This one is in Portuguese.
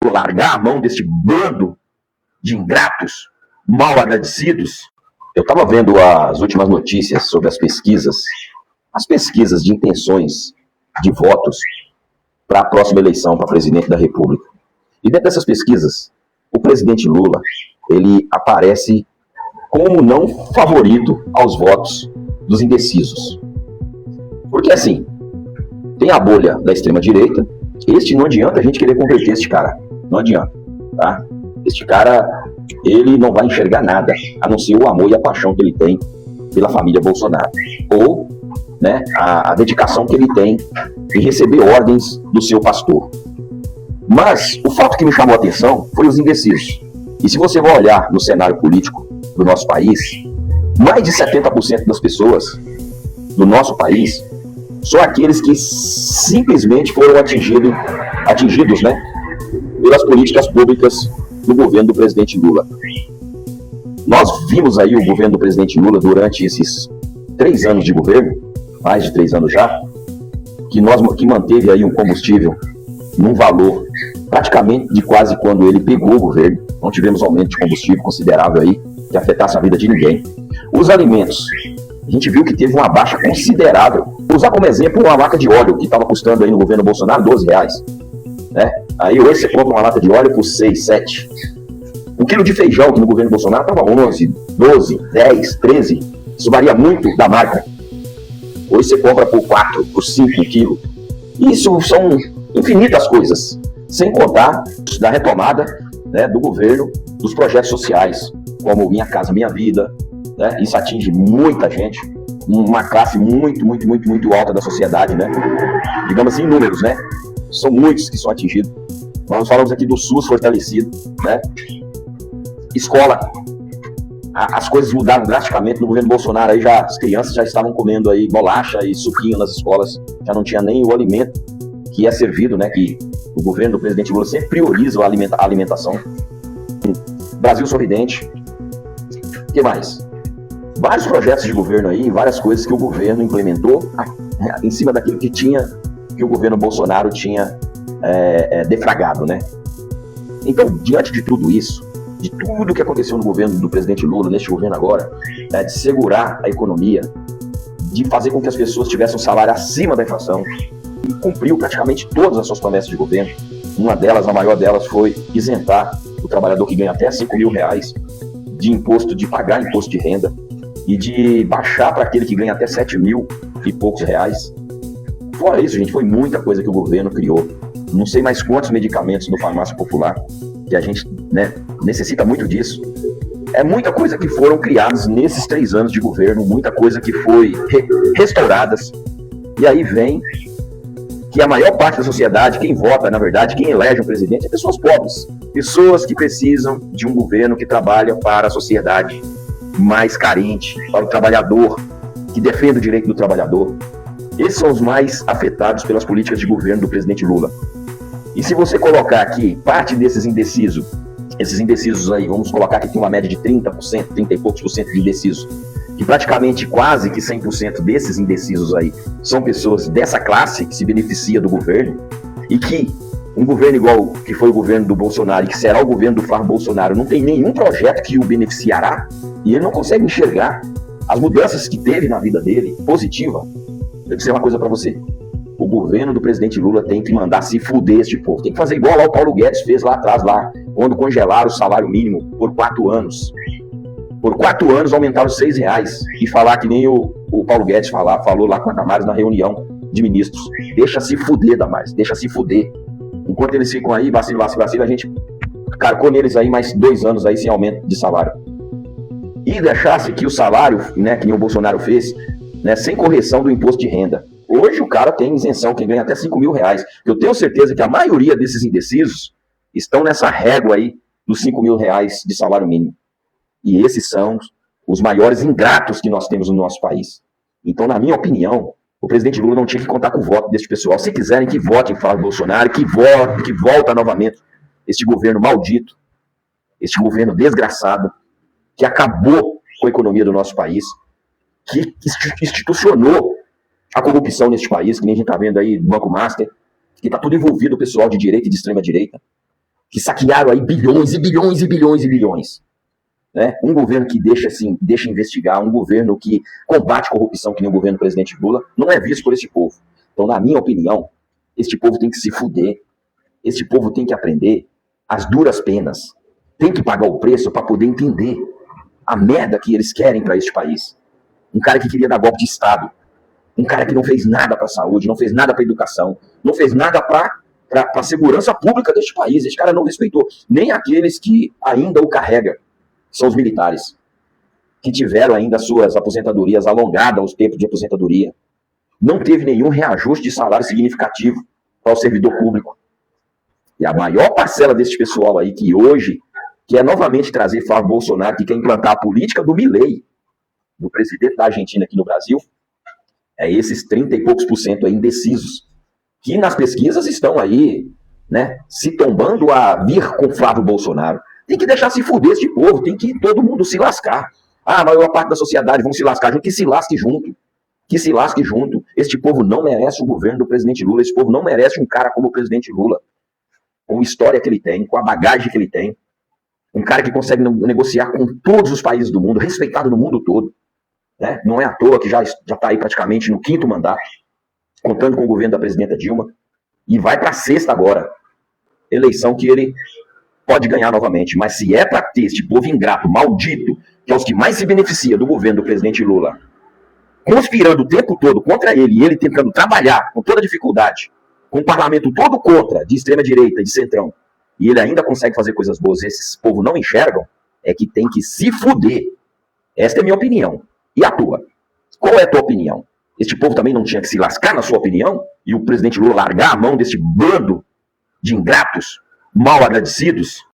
largar a mão deste bando de ingratos, mal agradecidos. Eu estava vendo as últimas notícias sobre as pesquisas de intenções de votos para a próxima eleição para presidente da República. E dentro dessas pesquisas, o presidente Lula, ele aparece como não favorito aos votos dos indecisos. Porque assim, tem a bolha da extrema-direita, não adianta a gente querer converter este cara, não adianta, tá? Este cara, ele não vai enxergar nada, a não ser o amor e a paixão que ele tem pela família Bolsonaro, ou, né, a dedicação que ele tem em receber ordens do seu pastor. Mas o fato que me chamou a atenção foi os indecisos. E se você vai olhar no cenário político do nosso país, mais de 70% das pessoas do nosso país são aqueles que simplesmente foram atingidos, né, pelas políticas públicas do governo do presidente Lula. Nós vimos aí o governo do presidente Lula durante esses 3 anos de governo, mais de 3 anos já, que manteve aí um combustível num valor praticamente de quase quando ele pegou o governo. Não tivemos aumento de combustível considerável aí, que afetasse a vida de ninguém. Os alimentos, a gente viu que teve uma baixa considerável. Vou usar como exemplo uma lata de óleo que estava custando aí no governo Bolsonaro R$12, né? Aí hoje você compra uma lata de óleo por 6, 7. Um quilo de feijão que no governo Bolsonaro estava 11, 12, 10, 13. Isso varia muito da marca. Hoje você compra por 4, por 5 quilos. Isso são infinitas coisas. Sem contar da retomada, né, do governo, dos projetos sociais, como Minha Casa Minha Vida, né? Isso atinge muita gente, uma classe muito alta da sociedade, né? Digamos assim, em números, né? São muitos que são atingidos. Nós falamos aqui do SUS fortalecido, né? Escola, as coisas mudaram drasticamente no governo Bolsonaro. Aí as crianças já estavam comendo aí bolacha e suquinho nas escolas, já não tinha nem o alimento que é servido, né? Que o governo do presidente Lula sempre prioriza a alimentação. Brasil Sorridente. O que mais? Vários projetos de governo aí, várias coisas que o governo implementou em cima daquilo que o governo Bolsonaro tinha defragado, né? Então, diante de tudo isso, de tudo que aconteceu no governo do presidente Lula, neste governo agora, de segurar a economia, de fazer com que as pessoas tivessem um salário acima da inflação, e cumpriu praticamente todas as suas promessas de governo. Uma delas, a maior delas, foi isentar o trabalhador que ganha até R$5.000 de pagar imposto de renda e de baixar para aquele que ganha até 7 mil e poucos reais. Fora isso, gente, foi muita coisa que o governo criou. Não sei mais quantos medicamentos no farmácia popular, que a gente, né, necessita muito disso. É muita coisa que foram criadas nesses 3 anos de governo, muita coisa que foi restauradas. E aí vem que a maior parte da sociedade, quem vota, na verdade, quem elege um presidente, é pessoas pobres. Pessoas que precisam de um governo que trabalha para a sociedade mais carente, para o trabalhador, que defende o direito do trabalhador. Esses são os mais afetados pelas políticas de governo do presidente Lula. E se você colocar aqui parte desses indecisos, esses indecisos aí, vamos colocar que tem uma média de 30%, 30 e poucos por cento de indecisos, que praticamente quase que 100% desses indecisos aí são pessoas dessa classe que se beneficia do governo, e que um governo igual que foi o governo do Bolsonaro e que será o governo do Flávio Bolsonaro não tem nenhum projeto que o beneficiará, e ele não consegue enxergar as mudanças que teve na vida dele, positiva. Eu vou dizer uma coisa para você: o governo do presidente Lula tem que mandar se fuder este povo, tem que fazer igual lá o Paulo Guedes fez lá atrás, quando congelaram o salário mínimo por 4 anos. Por 4 anos aumentaram R$6 e falar que nem o Paulo Guedes falou lá com a Damares na reunião de ministros. Deixa se fuder, Damares, deixa se fuder. Enquanto eles ficam aí, vacila, a gente carcou neles aí mais 2 anos aí sem aumento de salário. E deixasse que o salário, né, que nem o Bolsonaro fez, né, sem correção do imposto de renda. Hoje o cara tem isenção, quem ganha até R$5.000. Eu tenho certeza que a maioria desses indecisos estão nessa régua aí dos R$5.000 de salário mínimo. E esses são os maiores ingratos que nós temos no nosso país. Então, na minha opinião, o presidente Lula não tinha que contar com o voto desse pessoal. Se quiserem que votem em Flávio Bolsonaro, que volta novamente este governo maldito, este governo desgraçado, que acabou com a economia do nosso país, que institucionou a corrupção neste país, que nem a gente está vendo aí no Banco Master, que está tudo envolvido o pessoal de direita e de extrema direita. que saquearam aí bilhões e bilhões e bilhões e bilhões. Né? Um governo que deixa investigar, um governo que combate corrupção, que nem o governo do presidente Lula, não é visto por esse povo. Então, na minha opinião, este povo tem que se fuder, este povo tem que aprender as duras penas, tem que pagar o preço para poder entender a merda que eles querem para este país. Um cara que queria dar golpe de Estado, um cara que não fez nada para a saúde, não fez nada para a educação, não fez nada para a segurança pública deste país. Esse cara não respeitou nem aqueles que ainda o carregam, são os militares, que tiveram ainda suas aposentadorias alongadas aos tempos de aposentadoria. Não teve nenhum reajuste de salário significativo para o servidor público. E a maior parcela desse pessoal aí que hoje quer novamente trazer Flávio Bolsonaro, que quer implantar a política do Milei, do presidente da Argentina aqui no Brasil, é esses 30 e poucos % aí indecisos, que nas pesquisas estão aí, né, se tombando a vir com Flávio Bolsonaro. Tem que deixar se fuder esse povo, tem que todo mundo se lascar. Ah, a maior parte da sociedade vão se lascar junto, que se lasque junto. Que se lasque junto. Este povo não merece o governo do presidente Lula, esse povo não merece um cara como o presidente Lula, com a história que ele tem, com a bagagem que ele tem, um cara que consegue negociar com todos os países do mundo, respeitado no mundo todo. Né? Não é à toa que já está aí praticamente no 5º mandato, contando com o governo da presidenta Dilma, e vai para a 6ª agora, eleição que ele pode ganhar novamente. Mas se é para ter este povo ingrato, maldito, que é os que mais se beneficia do governo do presidente Lula, conspirando o tempo todo contra ele, e ele tentando trabalhar com toda dificuldade, com o parlamento todo contra, de extrema direita, de centrão, e ele ainda consegue fazer coisas boas, esses povos não enxergam, é que tem que se fuder. Esta é a minha opinião. E a tua? Qual é a tua opinião? Este povo também não tinha que se lascar, na sua opinião? E o presidente Lula largar a mão desse bando de ingratos, mal agradecidos?